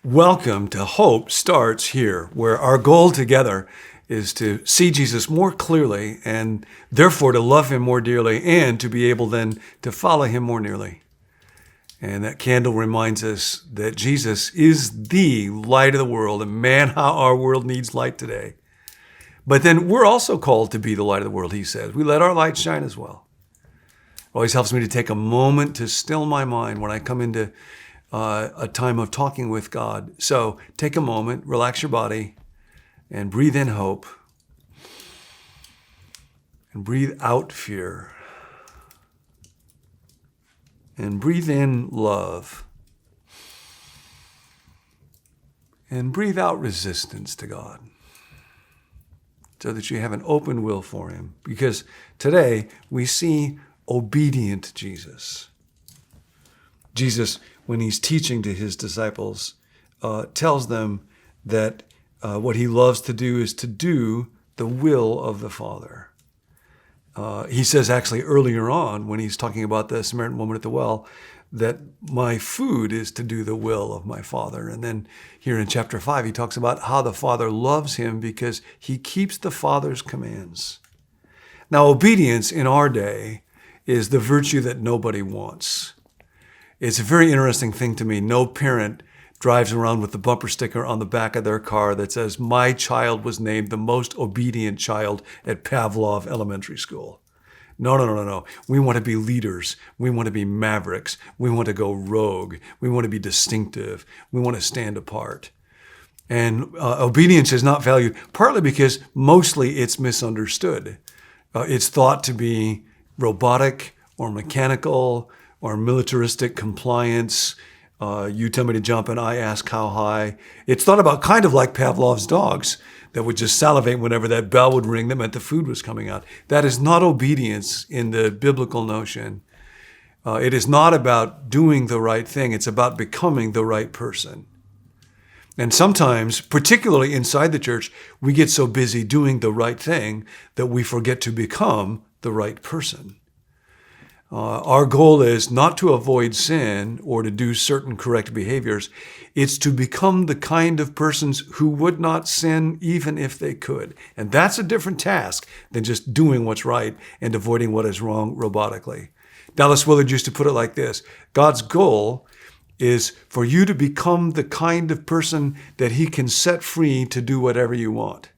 Welcome to Hope Starts Here, where our goal together is to see Jesus more clearly and therefore to love him more dearly and to be able then to follow him more nearly. And that candle reminds us that Jesus is the light of the world, and man, how our world needs light today. But then we're also called to be the light of the world, he says. We let our light shine as well. It always helps me to take a moment to still my mind when I come into a time of talking with God. So take a moment, relax your body, and breathe in hope. And breathe out fear. And breathe in love. And breathe out resistance to God, so that you have an open will for him. Because today we see obedient Jesus. Jesus, when he's teaching to his disciples, tells them that what he loves to do is to do the will of the Father. He says actually earlier on, when he's talking about the Samaritan woman at the well, that my food is to do the will of my Father. And then here in chapter 5, he talks about how the Father loves him because he keeps the Father's commands. Now, obedience in our day is the virtue that nobody wants. It's a very interesting thing to me. No parent drives around with the bumper sticker on the back of their car that says, "My child was named the most obedient child at Pavlov Elementary School." No. We want to be leaders. We want to be mavericks. We want to go rogue. We want to be distinctive. We want to stand apart. And obedience is not valued, partly because mostly it's misunderstood. It's thought to be robotic or mechanical or militaristic compliance. You tell me to jump and I ask how high. It's thought about kind of like Pavlov's dogs that would just salivate whenever that bell would ring that meant the food was coming out. That is not obedience in the biblical notion. It is not about doing the right thing. It's about becoming the right person. And sometimes, particularly inside the church, we get so busy doing the right thing that we forget to become the right person. Our goal is not to avoid sin or to do certain correct behaviors. It's to become the kind of persons who would not sin even if they could. And that's a different task than just doing what's right and avoiding what is wrong robotically. Dallas Willard used to put it like this: God's goal is for you to become the kind of person that he can set free to do whatever you want.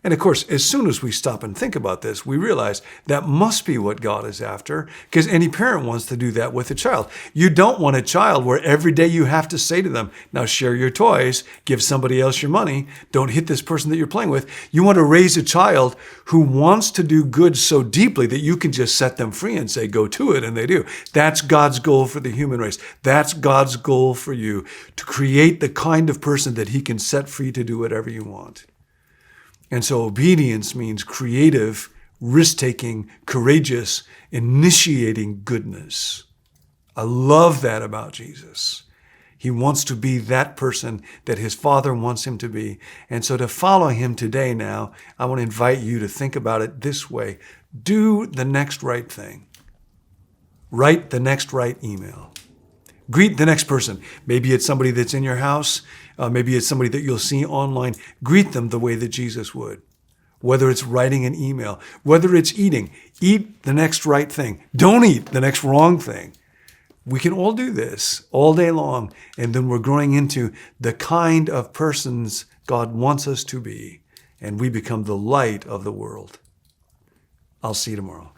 And of course, as soon as we stop and think about this, we realize that must be what God is after, because any parent wants to do that with a child. You don't want a child where every day you have to say to them, now share your toys, give somebody else your money, don't hit this person that you're playing with. You want to raise a child who wants to do good so deeply that you can just set them free and say, go to it, and they do. That's God's goal for the human race. That's God's goal for you, to create the kind of person that he can set free to do whatever you want. And so obedience means creative, risk-taking, courageous, initiating goodness. I love that about Jesus. He wants to be that person that his Father wants him to be. And so to follow him today now, I want to invite you to think about it this way. Do the next right thing. Write the next right email. Greet the next person. Maybe it's somebody that's in your house. Maybe it's somebody that you'll see online. Greet them the way that Jesus would. Whether it's writing an email, whether it's eating, eat the next right thing. Don't eat the next wrong thing. We can all do this all day long. And then we're growing into the kind of persons God wants us to be. And we become the light of the world. I'll see you tomorrow.